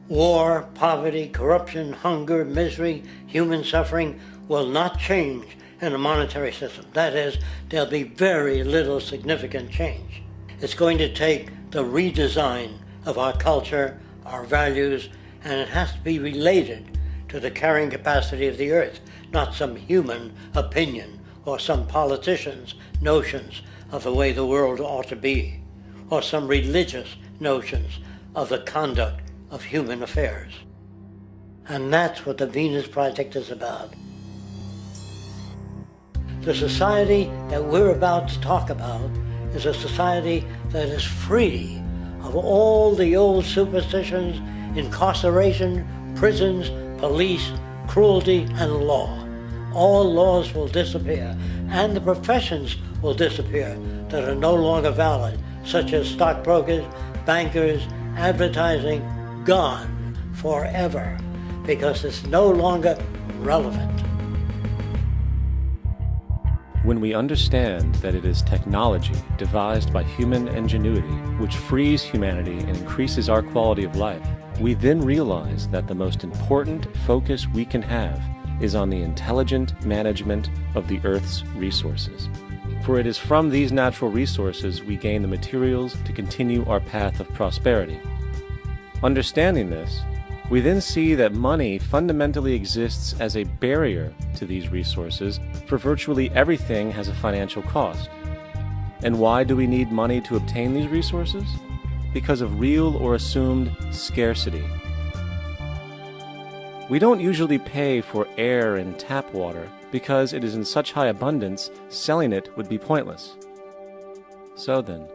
War, poverty, corruption, hunger, misery, human suffering will not change in a monetary system. That is, there'll be very little significant change. It's going to take the redesign of our culture, our values, and it has to be related to the carrying capacity of the earth, not some human opinion or some politician's notions of the way the world ought to be, or some religious notions of the conduct of human affairs. And that's what the Venus Project is about. The society that we're about to talk about is a society that is free of all the old superstitions, incarceration, prisons, police, cruelty, and law. All laws will disappear, and the professions will disappear that are no longer valid, such as stockbrokers, bankers, advertising, gone forever, because it's no longer relevant. When we understand that it is technology devised by human ingenuity which frees humanity and increases our quality of life, we then realize that the most important focus we can have is on the intelligent management of the Earth's resources. For it is from these natural resources we gain the materials to continue our path of prosperity. Understanding this, we then see that money fundamentally exists as a barrier to these resources, for virtually everything has a financial cost. And why do we need money to obtain these resources? Because of real or assumed scarcity. We don't usually pay for air and tap water because it is in such high abundance, selling it would be pointless. So then,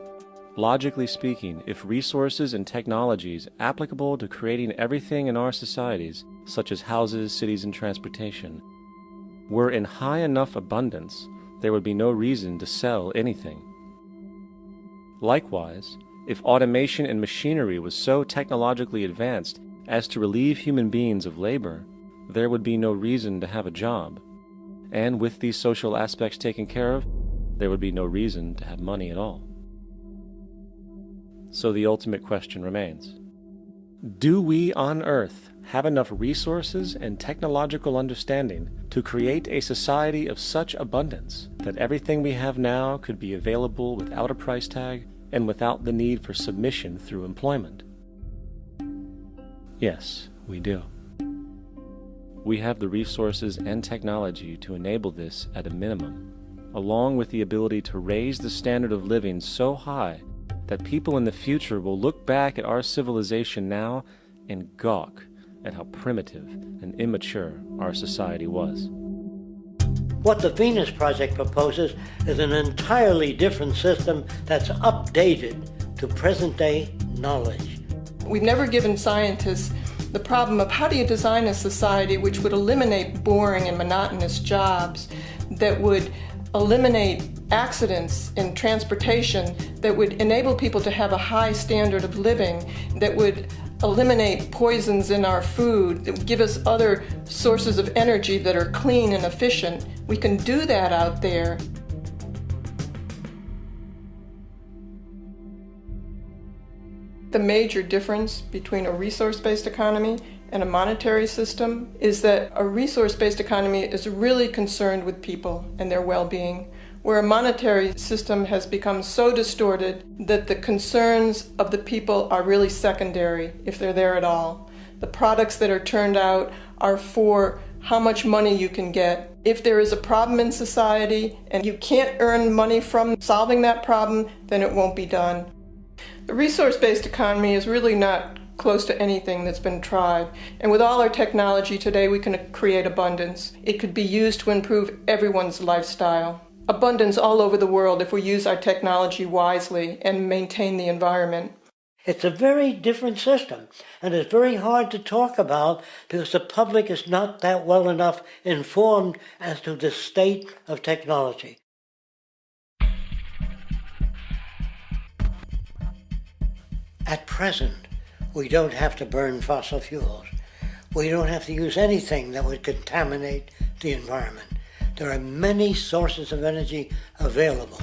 logically speaking, if resources and technologies applicable to creating everything in our societies, such as houses, cities, and transportation, were in high enough abundance, there would be no reason to sell anything. Likewise, if automation and machinery was so technologically advanced as to relieve human beings of labor, there would be no reason to have a job. And with these social aspects taken care of, there would be no reason to have money at all. So the ultimate question remains: do we on Earth have enough resources and technological understanding to create a society of such abundance that everything we have now could be available without a price tag and without the need for submission through employment? Yes, we do. We have the resources and technology to enable this at a minimum, along with the ability to raise the standard of living so high that people in the future will look back at our civilization now and gawk at how primitive and immature our society was. What the Venus Project proposes is an entirely different system that's updated to present-day knowledge. We've never given scientists the problem of how do you design a society which would eliminate boring and monotonous jobs, that would eliminate accidents in transportation, that would enable people to have a high standard of living, that would eliminate poisons in our food, that would give us other sources of energy that are clean and efficient. We can do that out there. The major difference between a resource-based economy and a monetary system is that a resource-based economy is really concerned with people and their well-being, where a monetary system has become so distorted that the concerns of the people are really secondary, if they're there at all. The products that are turned out are for how much money you can get. If there is a problem in society and you can't earn money from solving that problem, then it won't be done. The resource-based economy is really not close to anything that's been tried. And with all our technology today, we can create abundance. It could be used to improve everyone's lifestyle. Abundance all over the world if we use our technology wisely and maintain the environment. It's a very different system, and it's very hard to talk about because the public is not that well enough informed as to the state of technology. At present, we don't have to burn fossil fuels. We don't have to use anything that would contaminate the environment. There are many sources of energy available.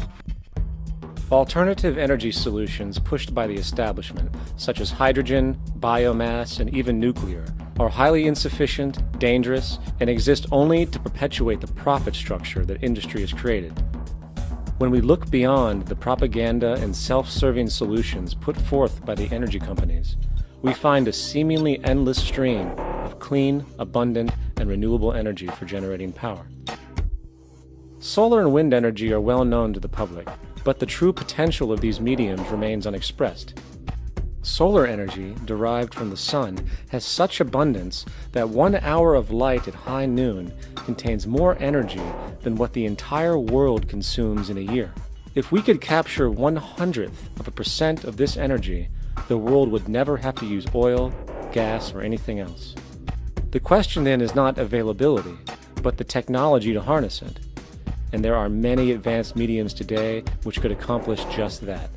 Alternative energy solutions pushed by the establishment, such as hydrogen, biomass, and even nuclear, are highly insufficient, dangerous, and exist only to perpetuate the profit structure that industry has created. When we look beyond the propaganda and self-serving solutions put forth by the energy companies, we find a seemingly endless stream of clean, abundant, and renewable energy for generating power. Solar and wind energy are well known to the public, but the true potential of these mediums remains unexpressed. Solar energy, derived from the sun, has such abundance that 1 hour of light at high noon contains more energy than what the entire world consumes in a year. If we could capture 1/100% of this energy, the world would never have to use oil, gas, or anything else. The question then is not availability, but the technology to harness it. And there are many advanced mediums today which could accomplish just that,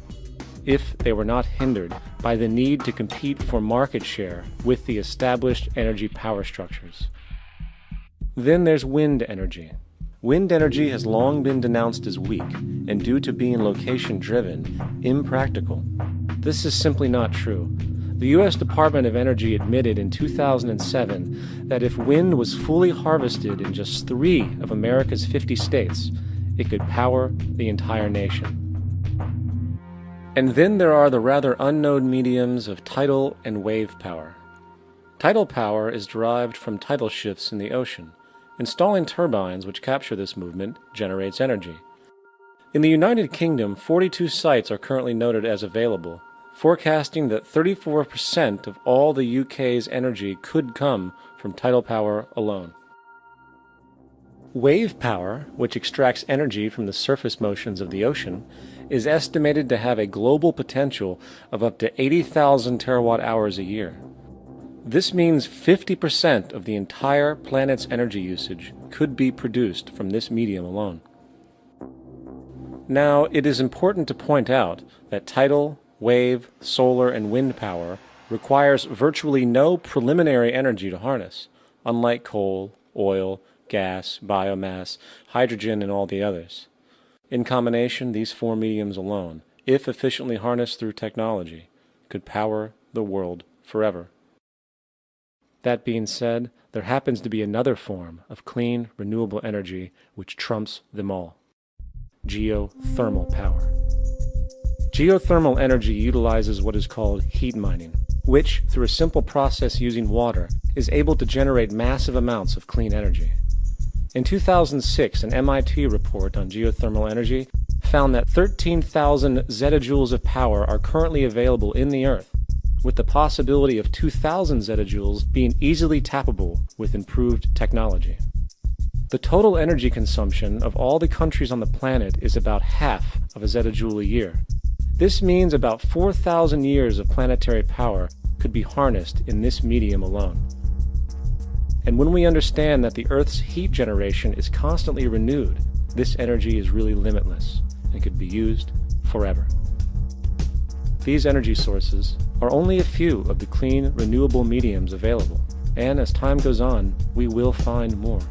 if they were not hindered by the need to compete for market share with the established energy power structures. Then there's wind energy. Wind energy has long been denounced as weak, and due to being location-driven, impractical. This is simply not true. The U.S. Department of Energy admitted in 2007 that if wind was fully harvested in just 3 of America's 50 states, it could power the entire nation. And then there are the rather unknown mediums of tidal and wave power. Tidal power is derived from tidal shifts in the ocean. Installing turbines which capture this movement generates energy. In the United Kingdom, 42 sites are currently noted as available, forecasting that 34% of all the UK's energy could come from tidal power alone. Wave power, which extracts energy from the surface motions of the ocean, is estimated to have a global potential of up to 80,000 terawatt-hours a year. This means 50% of the entire planet's energy usage could be produced from this medium alone. Now, it is important to point out that tidal, wave, solar, and wind power requires virtually no preliminary energy to harness, unlike coal, oil, gas, biomass, hydrogen, and all the others. In combination, these 4 mediums alone, if efficiently harnessed through technology, could power the world forever. That being said, there happens to be another form of clean, renewable energy which trumps them all: geothermal power. Geothermal energy utilizes what is called heat mining, which, through a simple process using water, is able to generate massive amounts of clean energy. In 2006, an MIT report on geothermal energy found that 13,000 zettajoules of power are currently available in the Earth, with the possibility of 2,000 zettajoules being easily tappable with improved technology. The total energy consumption of all the countries on the planet is about half of a zettajoule a year. This means about 4,000 years of planetary power could be harnessed in this medium alone. And when we understand that the Earth's heat generation is constantly renewed, this energy is really limitless and could be used forever. These energy sources are only a few of the clean, renewable mediums available, and as time goes on, we will find more.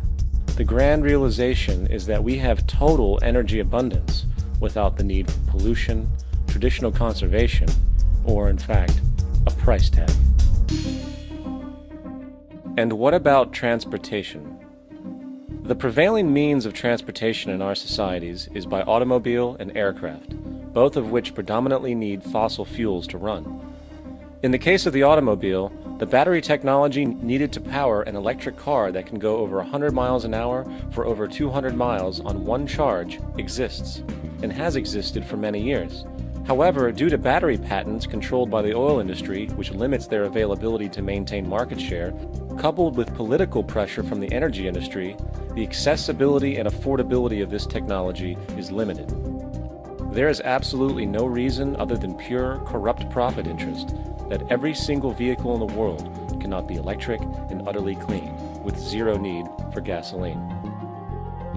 The grand realization is that we have total energy abundance without the need for pollution, traditional conservation, or, in fact, a price tag. And what about transportation? The prevailing means of transportation in our societies is by automobile and aircraft, both of which predominantly need fossil fuels to run. In the case of the automobile, the battery technology needed to power an electric car that can go over 100 miles an hour for over 200 miles on one charge exists, and has existed for many years. However, due to battery patents controlled by the oil industry, which limits their availability to maintain market share, coupled with political pressure from the energy industry, the accessibility and affordability of this technology is limited. There is absolutely no reason other than pure, corrupt profit interest that every single vehicle in the world cannot be electric and utterly clean, with zero need for gasoline.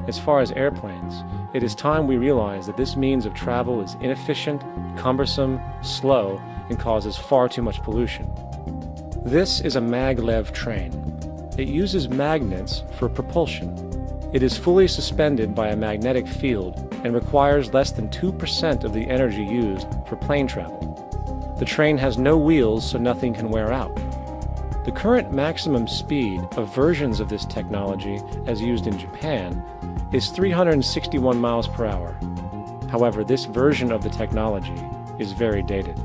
As far as airplanes, it is time we realize that this means of travel is inefficient, cumbersome, slow, and causes far too much pollution. This is a maglev train. It uses magnets for propulsion. It is fully suspended by a magnetic field and requires less than 2% of the energy used for plane travel. The train has no wheels, so nothing can wear out. The current maximum speed of versions of this technology, as used in Japan, is 361 miles per hour. However, this version of the technology is very dated.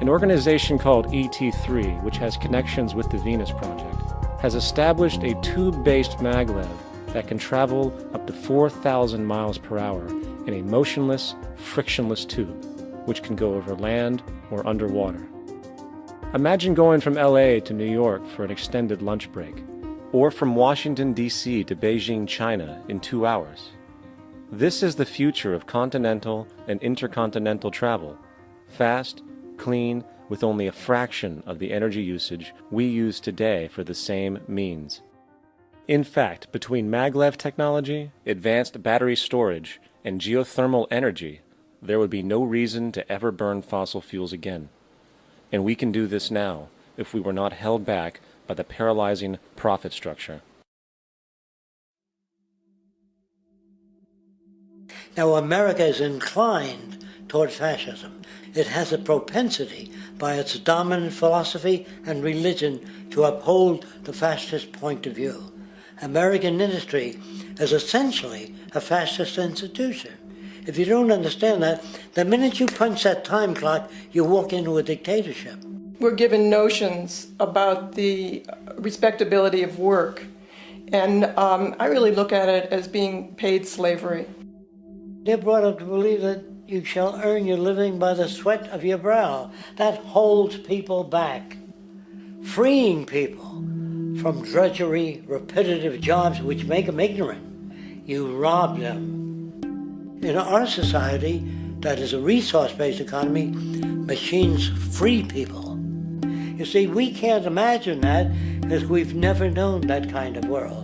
An organization called ET3, which has connections with the Venus Project, has established a tube-based maglev that can travel up to 4,000 miles per hour in a motionless, frictionless tube, which can go over land or underwater. Imagine going from LA to New York for an extended lunch break, or from Washington, D.C. to Beijing, China in 2 hours. This is the future of continental and intercontinental travel, fast, clean, with only a fraction of the energy usage we use today for the same means. In fact, between maglev technology, advanced battery storage, and geothermal energy, there would be no reason to ever burn fossil fuels again. And we can do this now if we were not held back by the paralyzing profit structure. Now, America is inclined toward fascism. It has a propensity by its dominant philosophy and religion to uphold the fascist point of view. American industry is essentially a fascist institution. If you don't understand that, the minute you punch that time clock, you walk into a dictatorship. We're given notions about the respectability of work, and I really look at it as being paid slavery. They're brought up to believe that you shall earn your living by the sweat of your brow. That holds people back, freeing people from drudgery, repetitive jobs which make them ignorant. You rob them. In our society, that is a resource-based economy, machines free people. You see, we can't imagine that because we've never known that kind of world.